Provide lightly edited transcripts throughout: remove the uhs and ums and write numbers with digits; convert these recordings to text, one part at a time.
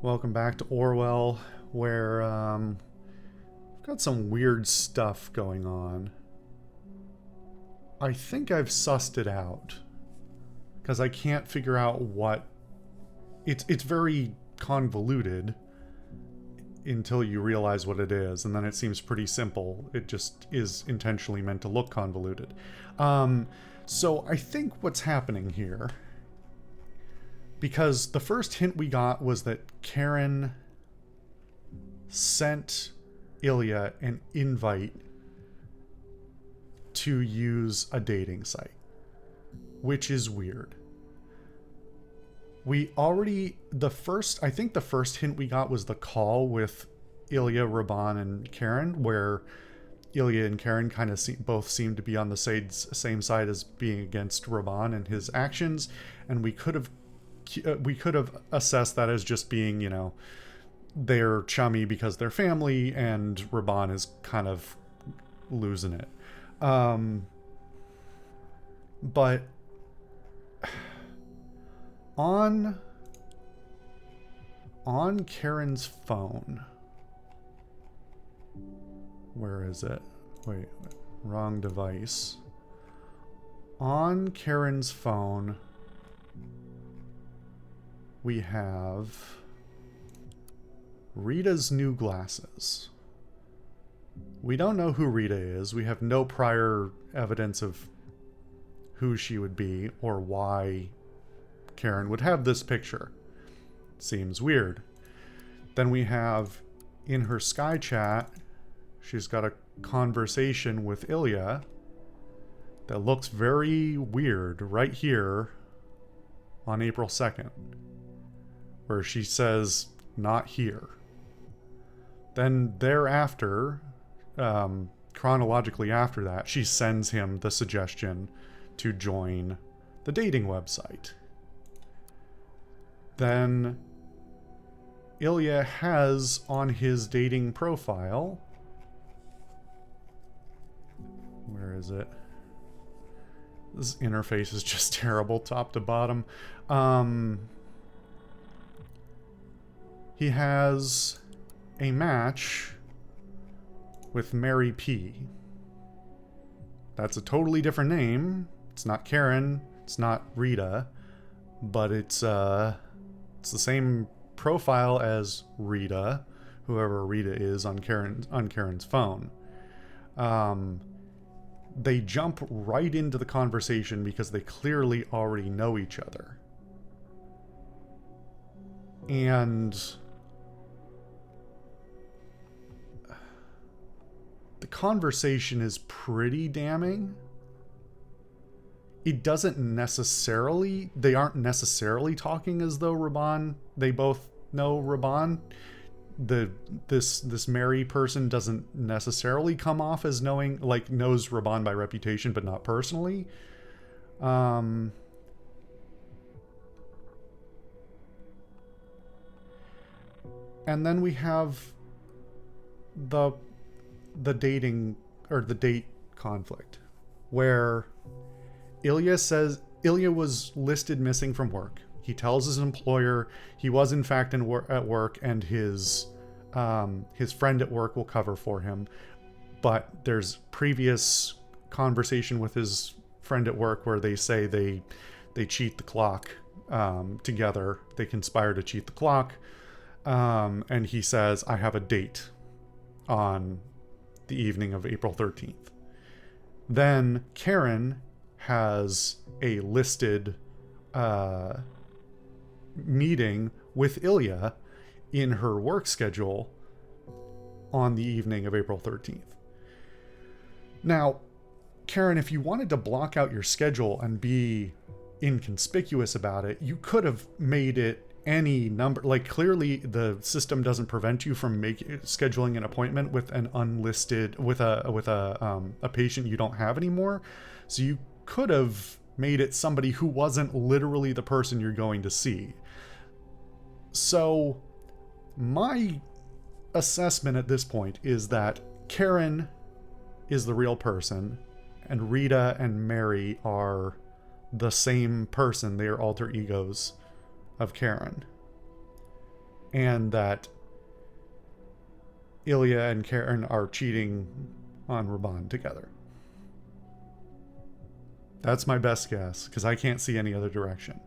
Welcome back to Orwell, where we've got some weird stuff going on. I think I've sussed it out because I can't figure out what it's very convoluted until you realize what it is, and then it seems pretty simple. It just is intentionally meant to look convoluted. So I think what's happening here, because the first hint we got was that Karen sent Ilya an invite to use a dating site, which is weird. I think the first hint we got was the call with Ilya, Raban, and Karen, where Ilya and Karen kind of both seem to be on the same side as being against Raban and his actions, and we could have assessed that as just being, they're chummy because they're family, and Raban is kind of losing it. But on Karen's phone, where is it? Wait, wrong device. On Karen's phone, we have Rita's new glasses. We don't know who Rita is. We have no prior evidence of who she would be or why Karen would have this picture. Seems weird. Then we have in her Sky chat, she's got a conversation with Ilya that looks very weird right here on April 2nd, where she says, "Not here." Then thereafter, chronologically after that, she sends him the suggestion to join the dating website. Then Ilya has on his dating profile, where is it? This interface is just terrible, top to bottom. He has a match with Mary P. That's a totally different name. It's not Karen. It's not Rita. But it's the same profile as Rita, whoever Rita is on Karen's phone. They jump right into the conversation because they clearly already know each other. And the conversation is pretty damning. They aren't necessarily talking as though they both know Raban. This Mary person doesn't necessarily come off as knows Raban by reputation, but not personally. And then we have the dating or the date conflict, where Ilya says Ilya was listed missing from work. He tells his employer he was in fact at work, and his friend at work will cover for him. But there's previous conversation with his friend at work where they say they cheat the clock together. They conspire to cheat the clock, and he says, "I have a date on the evening of April 13th." Then Karen has a listed meeting with Ilya in her work schedule on the evening of April 13th. Now, Karen, if you wanted to block out your schedule and be inconspicuous about it, you could have made it any number. Like, clearly the system doesn't prevent you from scheduling an appointment with an unlisted with a patient you don't have anymore. So you could have made it somebody who wasn't literally the person you're going to see. So my assessment at this point is that Karen is the real person, and Rita and Mary are the same person. They are alter egos of Karen. and that Ilya and Karen are cheating on Raban together. That's my best guess, because I can't see any other direction.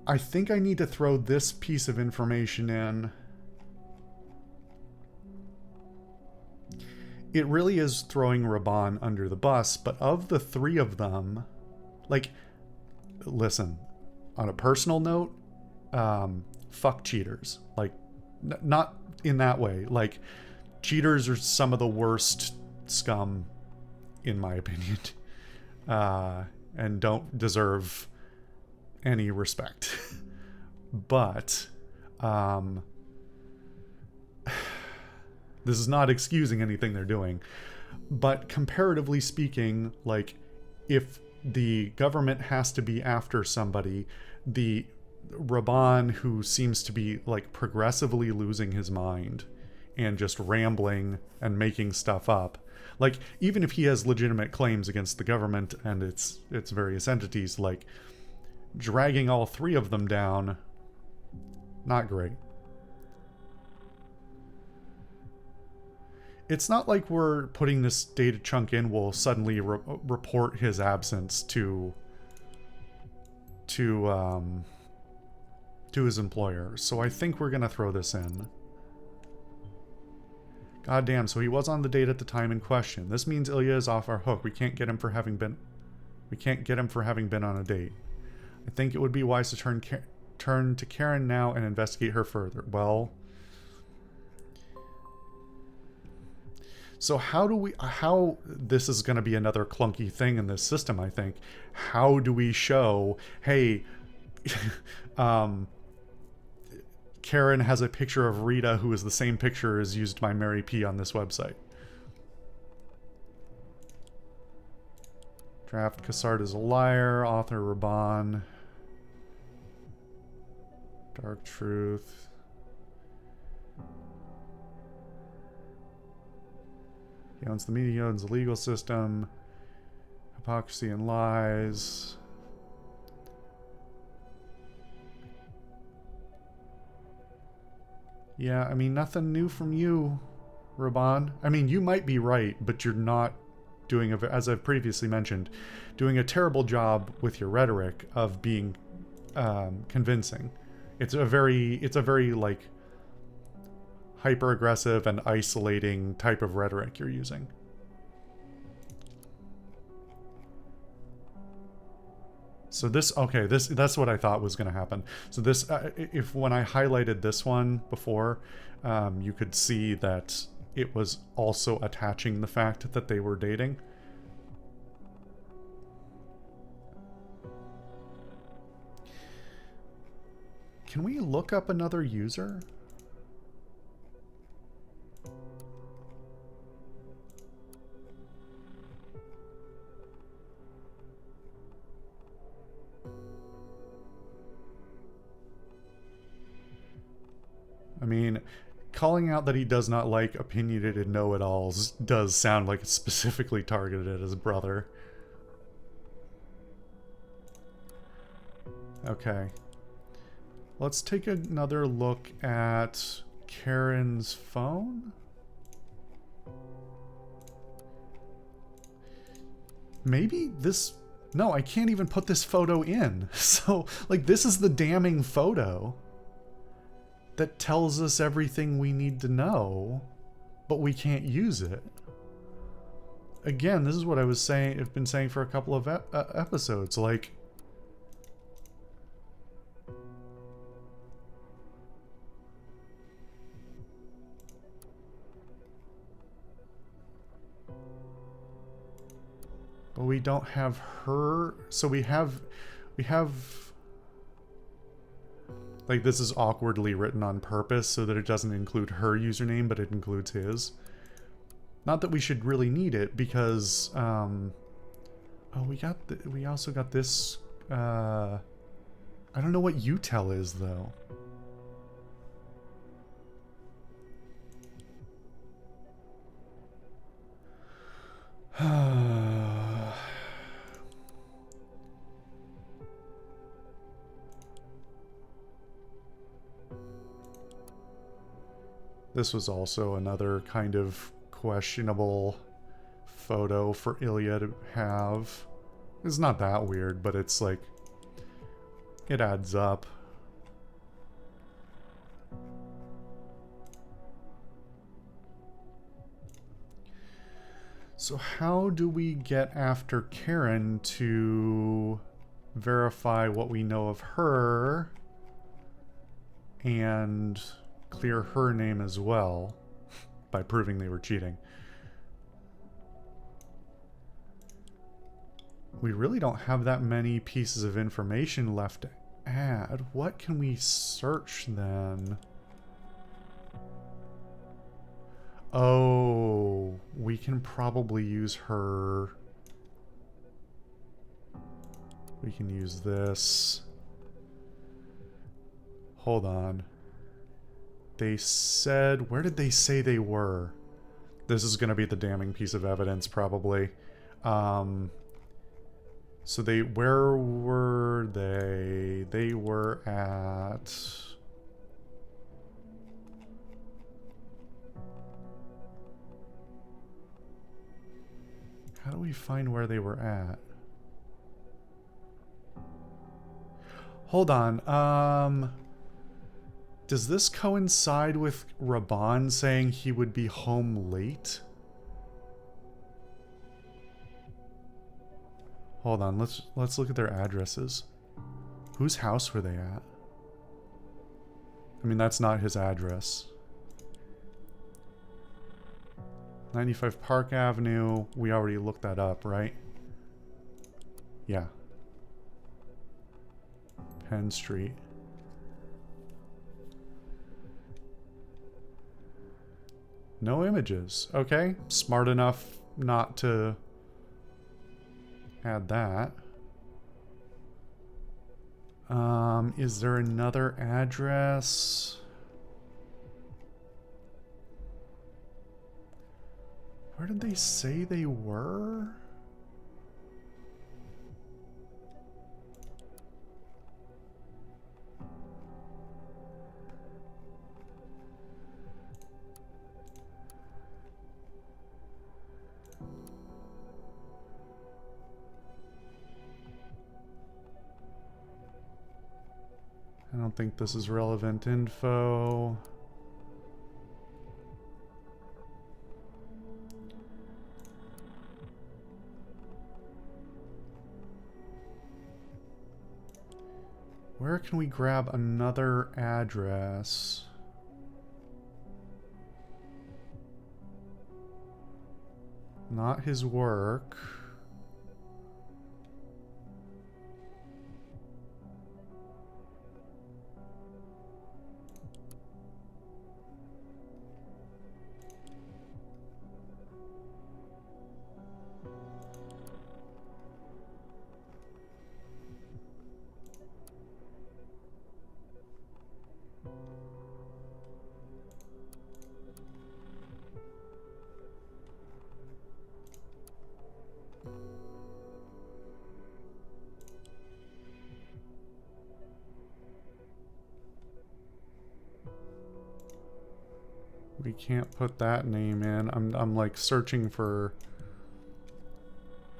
I think I need to throw this piece of information in. It really is throwing Raban under the bus, but of the three of them, like, listen, on a personal note, fuck cheaters. Like, not in that way. Like, cheaters are some of the worst scum, in my opinion, and don't deserve any respect. But this is not excusing anything they're doing, but comparatively speaking, like, if the government has to be after somebody, the Raban, who seems to be like progressively losing his mind and just rambling and making stuff up, like, even if he has legitimate claims against the government and its various entities, like, dragging all three of them down, not great. It's not like we're putting this data chunk in will suddenly report his absence to his employer. So I think we're gonna throw this in. God damn, so he was on the date at the time in question. This means Ilya is off our hook. We can't get him for having been on a date. I think it would be wise to turn to Karen now and investigate her further. Well, so how this is going to be another clunky thing in this system, I think. How do we show, hey, Karen has a picture of Rita who is the same picture as used by Mary P on this website? Draft Cassard is a liar. Author Raban. Dark Truth. He owns the media, he owns the legal system. Hypocrisy and lies. Yeah, I mean, nothing new from you, Raban. I mean, you might be right, but you're not doing, as I've previously mentioned, doing a terrible job with your rhetoric of being convincing. It's a very like hyper-aggressive and isolating type of rhetoric you're using. So this, okay, that's what I thought was going to happen. So this, when I highlighted this one before, you could see that it was also attaching the fact that they were dating. Can we look up another user? I mean, calling out that he does not like opinionated know-it-alls does sound like it's specifically targeted at his brother. Okay. Let's take another look at Karen's phone. Maybe this... No, I can't even put this photo in. So, like, this is the damning photo that tells us everything we need to know, but we can't use it. Again, this is what I've been saying for a couple of episodes, like, but we don't have her, so we have like, this is awkwardly written on purpose so that it doesn't include her username, but it includes his. Not that we should really need it, because, oh, we also got this, I don't know what utel is, though. This was also another kind of questionable photo for Ilya to have. It's not that weird, but it's like, it adds up. So how do we get after Karen to verify what we know of her and clear her name as well by proving they were cheating? We really don't have that many pieces of information left to add. What can we search then? Oh, we can probably use her. We can use this. Hold on. They said, where did they say they were? This is going to be the damning piece of evidence, probably. So where were they? They were at... How do we find where they were at? Hold on, does this coincide with Raban saying he would be home late? Hold on, let's look at their addresses. Whose house were they at? I mean, that's not his address. 95 Park Avenue. We already looked that up, right? Yeah. Penn Street. No images. Okay. Smart enough not to add that. Is there another address? Where did they say they were? I don't think this is relevant info. Where can we grab another address? Not his work. We can't put that name in. I'm like searching for...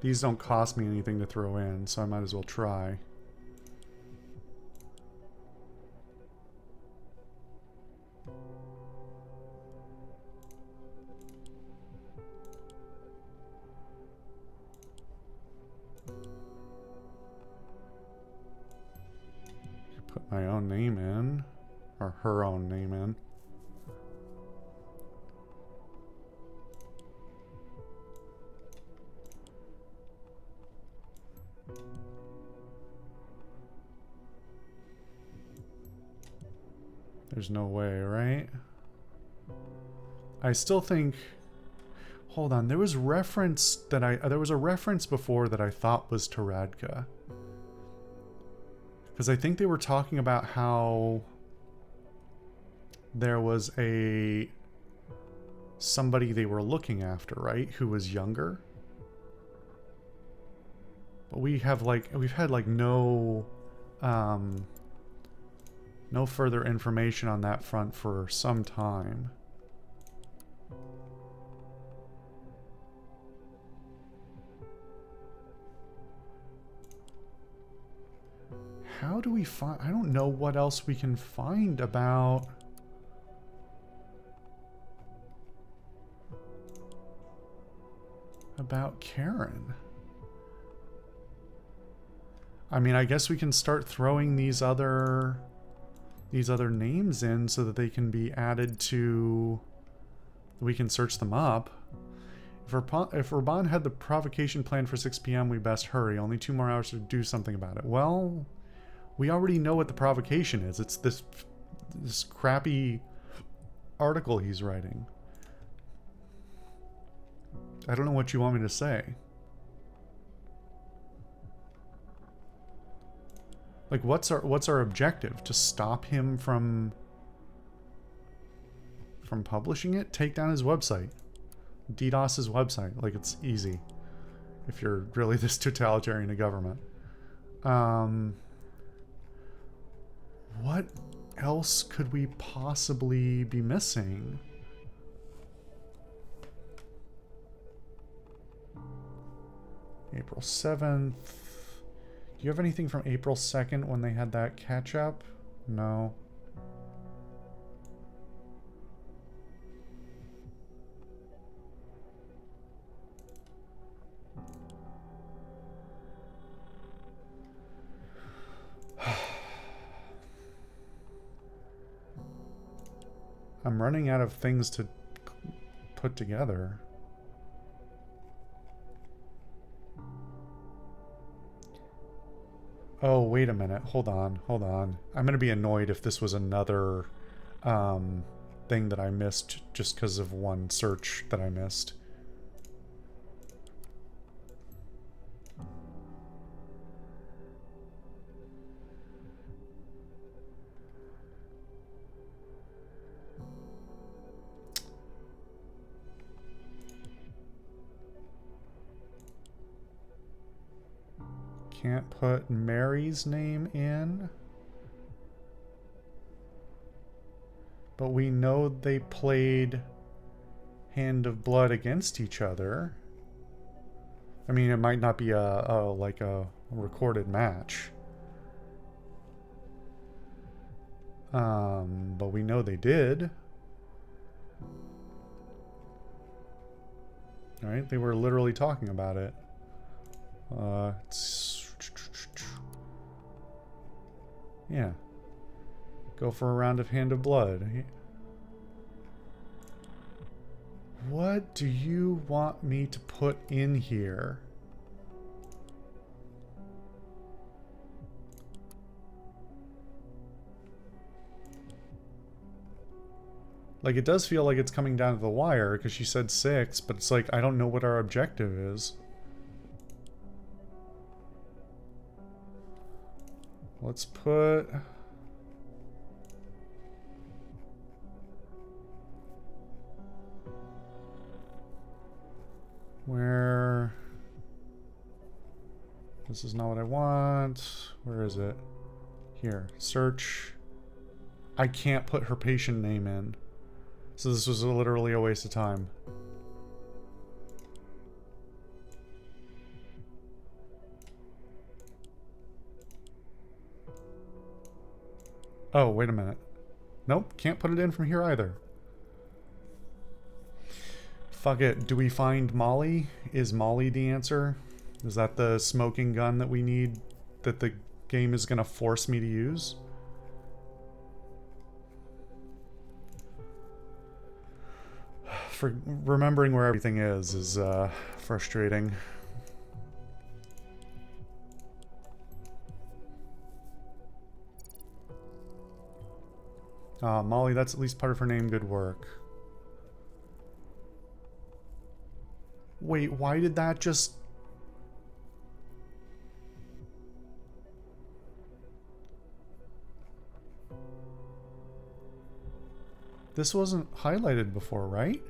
These don't cost me anything to throw in, so I might as well try. Put my own name in, or her own name in. There's no way, right? I still think... Hold on, there was reference that there was a reference before that I thought was to Radka. Because I think they were talking about how there was somebody they were looking after, right? Who was younger. But we've had like no further information on that front for some time. how do we find... I don't know what else we can find about... Karen. I mean, I guess we can start throwing these other names in so that they can be added to... We can search them up. If Urban had the provocation planned for 6 p.m., we best hurry. Only 2 more hours to do something about it. Well, we already know what the provocation is. It's this crappy article he's writing. I don't know what you want me to say. Like, what's our objective? To stop him from publishing it? Take down his website. DDoS his website. Like, it's easy if you're really this totalitarian a government. What else could we possibly be missing? April 7th. Do you have anything from April 2nd when they had that catch up? No. I'm running out of things to put together. Oh, wait a minute. Hold on. Hold on. I'm going to be annoyed if this was another thing that I missed just because of one search that I missed. Can't put Mary's name in. But we know they played Hand of Blood against each other. I mean, it might not be like a recorded match. But we know they did. Right? They were literally talking about it. Yeah. Go for a round of Hand of Blood. What do you want me to put in here? Like, it does feel like it's coming down to the wire because she said 6, but it's like, I don't know what our objective is. Let's put... Where... This is not what I want. Where is it? Here. Search. I can't put her patient name in. So this was literally a waste of time. Oh, wait a minute. Nope, can't put it in from here either. Fuck it. Do we find Molly? Is Molly the answer? Is that the smoking gun that we need, that the game is going to force me to use? For remembering where everything is frustrating. Molly, that's at least part of her name. Good work. Wait, why did that just... This wasn't highlighted before, right?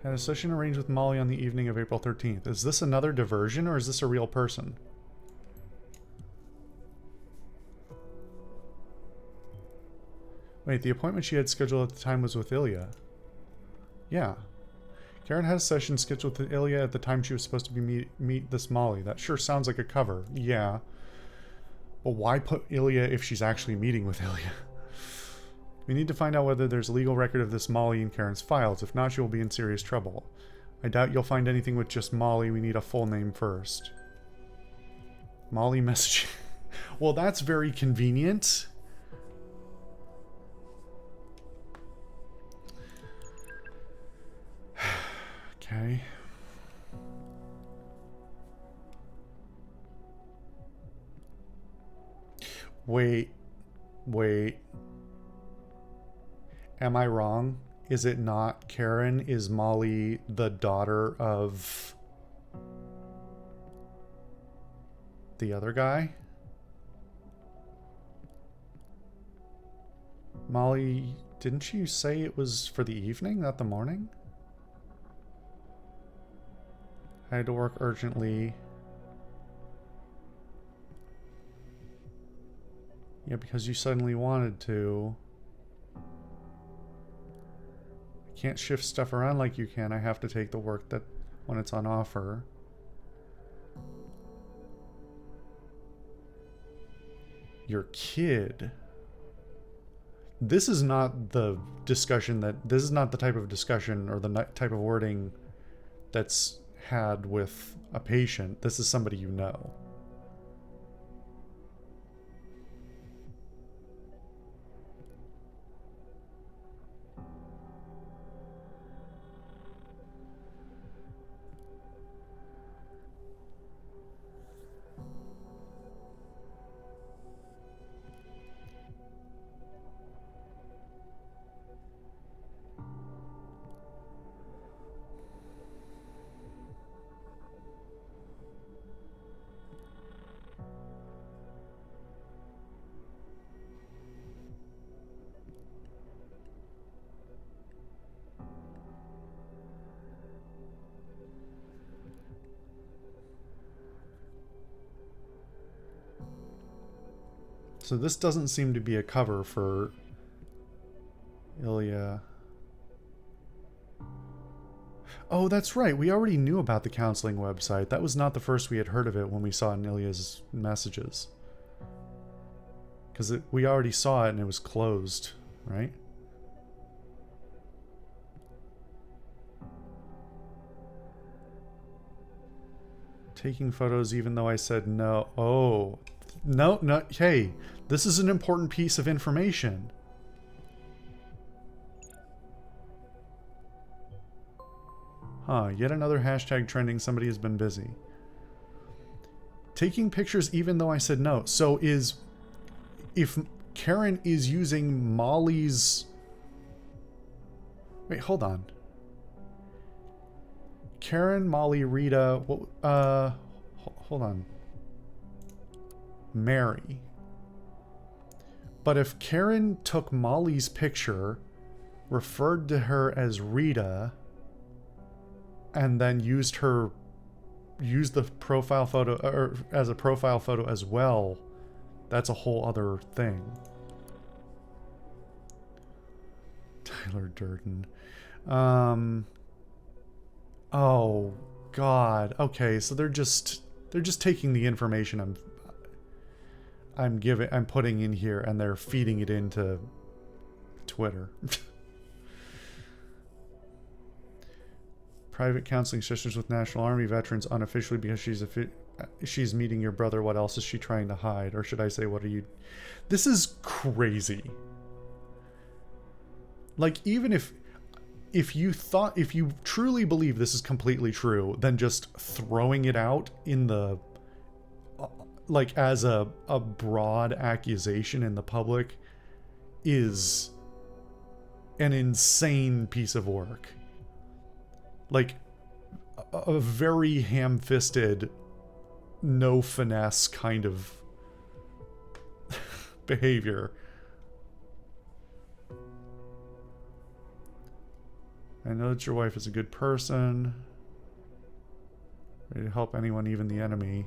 Had a session arranged with Molly on the evening of April 13th. Is this another diversion or is this a real person? Wait, the appointment she had scheduled at the time was with Ilya. Yeah. Karen had a session scheduled with Ilya at the time she was supposed to be meet this Molly. That sure sounds like a cover. Yeah. But why put Ilya if she's actually meeting with Ilya? We need to find out whether there's a legal record of this Molly in Karen's files. If not, she will be in serious trouble. I doubt you'll find anything with just Molly. We need a full name first. Molly message. Well, that's very convenient. Okay. Wait. Am I wrong? Is it not Karen? Is Molly the daughter of the other guy? Molly, didn't you say it was for the evening, not the morning? I had to work urgently. Yeah, because you suddenly wanted to. I can't shift stuff around like you can. I have to take the work that when it's on offer. Your kid. This is not the discussion that... This is not the type of discussion or the type of wording that's had with a patient. This is somebody you know. So this doesn't seem to be a cover for Ilya. Oh, that's right. We already knew about the counseling website. That was not the first we had heard of it when we saw it in Ilya's messages. Because we already saw it and it was closed, right? Taking photos even though I said no. Oh. No. Hey, this is an important piece of information. Huh, yet another hashtag trending. Somebody has been busy. Taking pictures even though I said no. So if Karen is using Molly's... Wait, hold on. Karen, Molly, Rita, hold on. Mary. But if Karen took Molly's picture, referred to her as Rita, and then used the profile photo or as a profile photo as well, that's a whole other thing. Tyler Durden. Oh God. Okay, so they're just taking the information I'm putting in here and they're feeding it into Twitter. Private counseling sessions with National Army veterans unofficially because she's meeting your brother. What else is she trying to hide? Or should I say, what are you... This is crazy. Like, even if you truly believe this is completely true, then just throwing it out in the... like, as a broad accusation in the public is an insane piece of work. Like, a very ham-fisted, no finesse kind of behavior. I know that your wife is a good person. Ready to help anyone, even the enemy.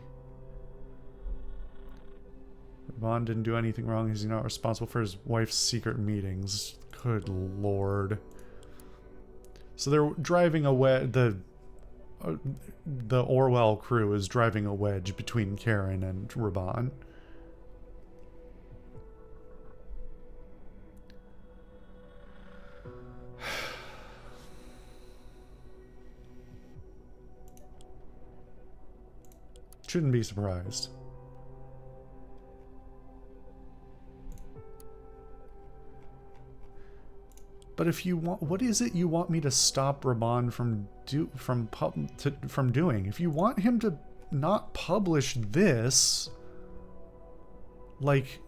Bond didn't do anything wrong. He's not responsible for his wife's secret meetings. Good lord. So they're driving a wedge. The Orwell crew is driving a wedge between Karen and Raban. Shouldn't be surprised. But if you want, what is it you want me to stop Raban from doing? If you want him to not publish this, like,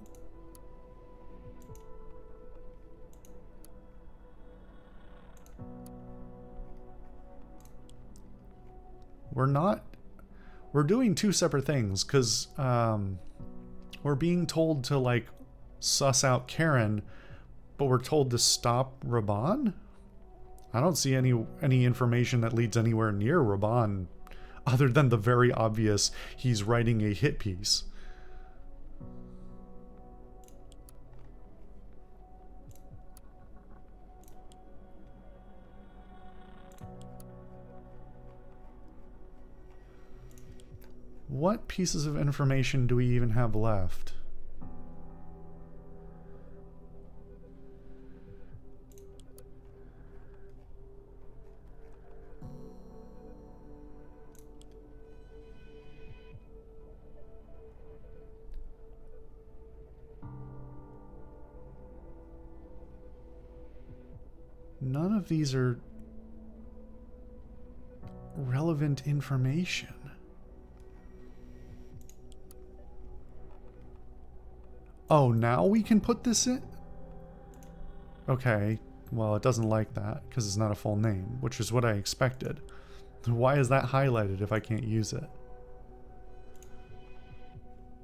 we're doing two separate things, because we're being told to, like, suss out Karen, but we're told to stop Raban? I don't see any information that leads anywhere near Raban, other than the very obvious he's writing a hit piece. What pieces of information do we even have left? None of these are relevant information. Oh, now we can put this in? Okay, well, it doesn't like that because it's not a full name, which is what I expected. Why is that highlighted if I can't use it?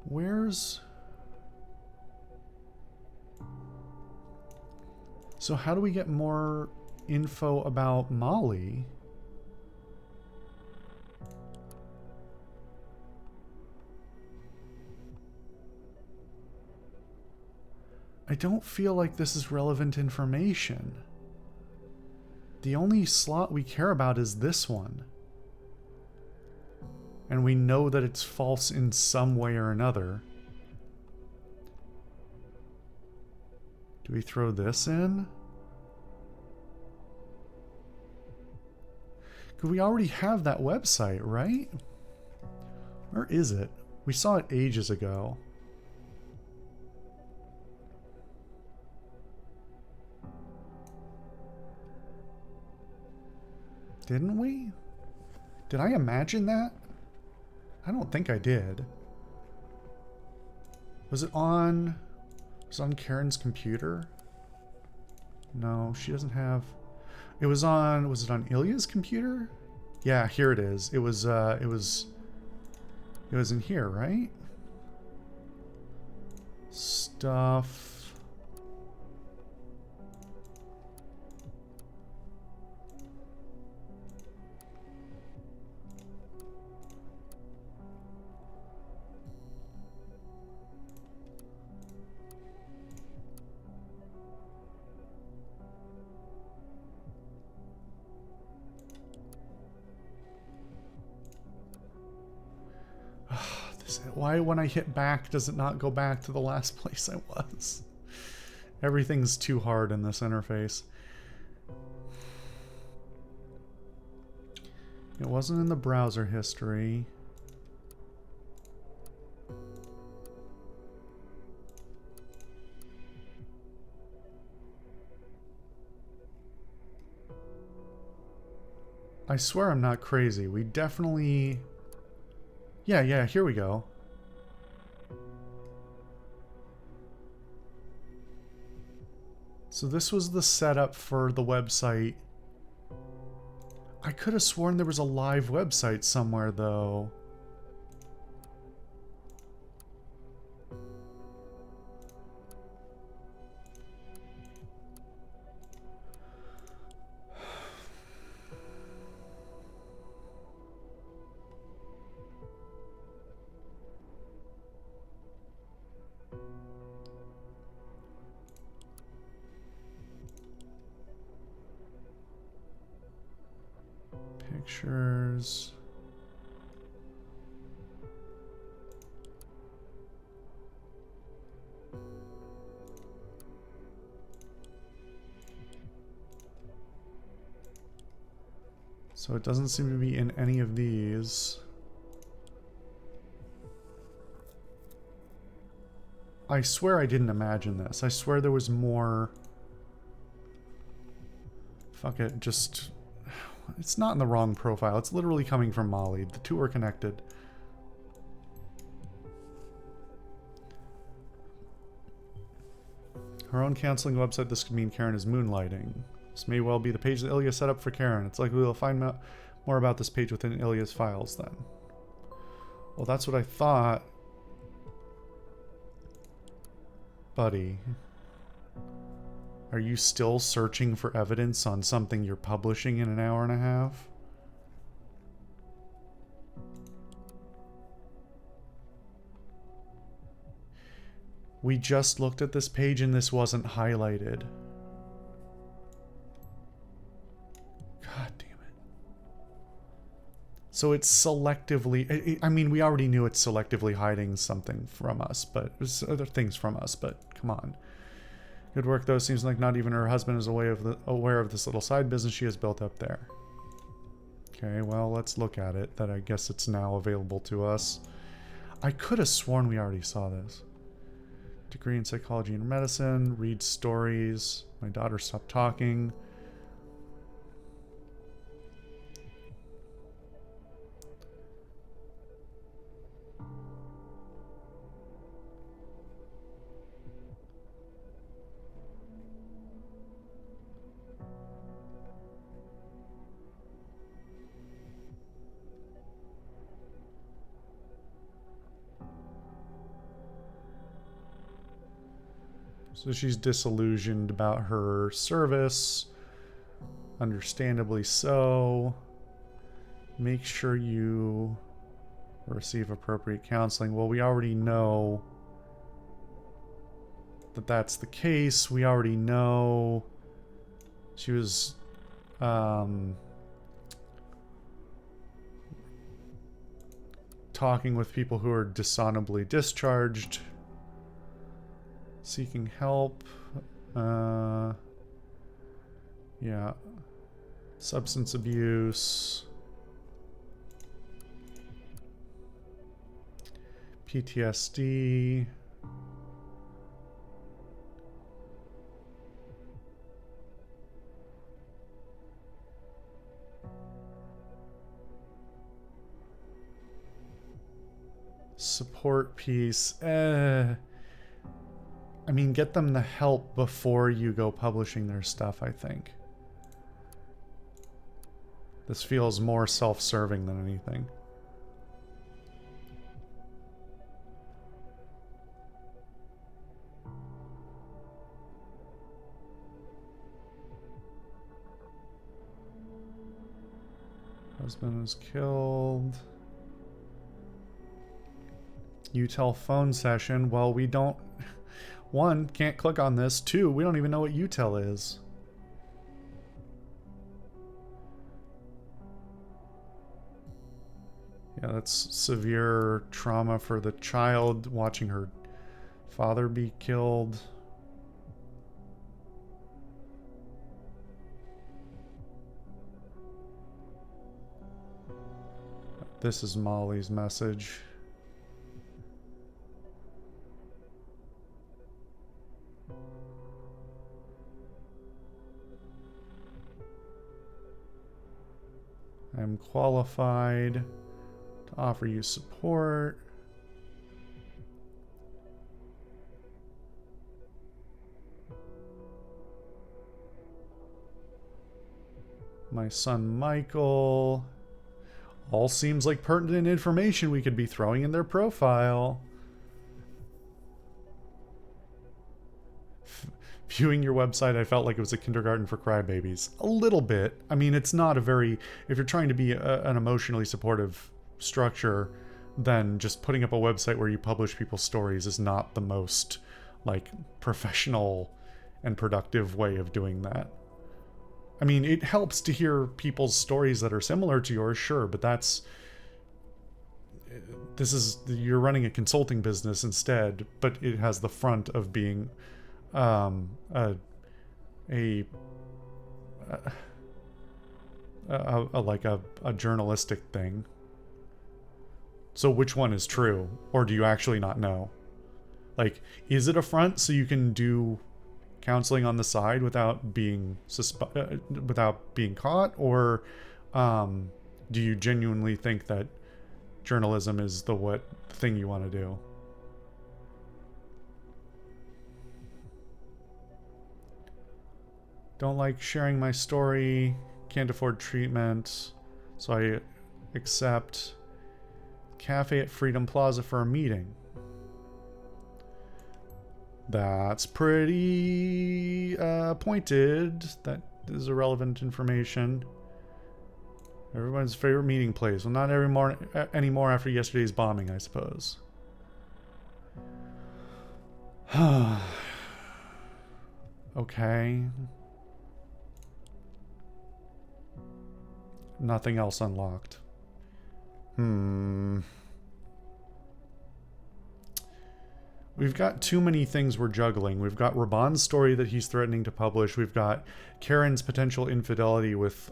Where's... So how do we get more info about Molly? I don't feel like this is relevant information. The only slot we care about is this one. And we know that it's false in some way or another. Do we throw this in? Because we already have that website, right? Where is it? We saw it ages ago. Didn't we? Did I imagine that? I don't think I did. Was it on Karen's computer? No, she doesn't have... It was on... Was it on Ilya's computer? Yeah, here it is. It was in here, right? Stuff... Why, when I hit back, does it not go back to the last place I was? Everything's too hard in this interface. It wasn't in the browser history. I swear I'm not crazy. We definitely... Yeah, here we go. So this was the setup for the website. I could have sworn there was a live website somewhere, though. Pictures. So it doesn't seem to be in any of these. I swear I didn't imagine this. I swear there was more. Fuck it, just... It's not in the wrong profile. It's literally coming from Molly. The two are connected. Her own canceling website. This could mean Karen is moonlighting. This may well be the page that Ilya set up for Karen. It's likely we'll find more about this page within Ilya's files then. Well, that's what I thought. Buddy. Are you still searching for evidence on something you're publishing in an hour and a half? We just looked at this page and this wasn't highlighted. God damn it. So it's selectively... I mean, we already knew it's selectively hiding something from us, but... There's other things from us, but come on. Good work, though. Seems like not even her husband is aware of this little side business she has built up there. Okay, well, let's look at it. That I guess it's now available to us. I could have sworn we already saw this. Degree in psychology and medicine. Read stories. My daughter stopped talking. So she's disillusioned about her service. Understandably so. Make sure you receive appropriate counseling. Well, we already know that that's the case. We already know she was talking with people who are dishonorably discharged. Seeking help. Yeah. Substance abuse. PTSD. Support piece. I mean, get them the help before you go publishing their stuff, I think. This feels more self-serving than anything. Husband was killed. Utel phone session. Well, we don't... One, can't click on this. Two, we don't even know what Utel is. Yeah, that's severe trauma for the child, watching her father be killed. This is Molly's message. I'm qualified to offer you support. My son Michael. All seems like pertinent information we could be throwing in their profile. Viewing your website, I felt like it was a kindergarten for crybabies. A little bit. I mean, it's not a very... If you're trying to be an emotionally supportive structure, then just putting up a website where you publish people's stories is not the most, like, professional and productive way of doing that. I mean, it helps to hear people's stories that are similar to yours, sure, but you're running a consulting business instead, but it has the front of being um, a, a, a journalistic thing. So which one is true, or do you actually not know? Like, is it a front so you can do counseling on the side without being without being caught, or do you genuinely think that journalism is the thing you want to do? Don't like sharing my story, can't afford treatment, so I accept cafe at Freedom Plaza for a meeting. That's pretty pointed. That is irrelevant information. Everyone's favorite meeting place. Well, not anymore after yesterday's bombing, I suppose. Okay. Nothing else unlocked. We've got too many things we're juggling. We've got Raban's story that he's threatening to publish. We've got Karen's potential infidelity with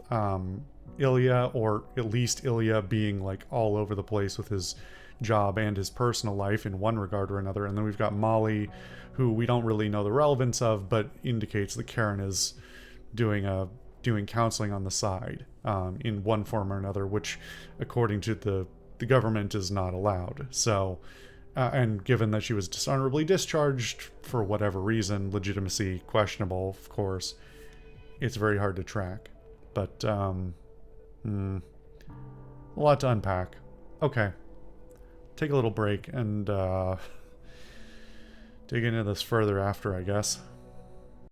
Ilya, or at least Ilya being like all over the place with his job and his personal life in one regard or another. And then we've got Molly, who we don't really know the relevance of, but indicates that Karen is doing counseling on the side in one form or another, which according to the government is not allowed. So and given that she was dishonorably discharged for whatever reason, legitimacy questionable, of course, it's very hard to track. But a lot to unpack. Okay, take a little break and dig into this further after, I guess.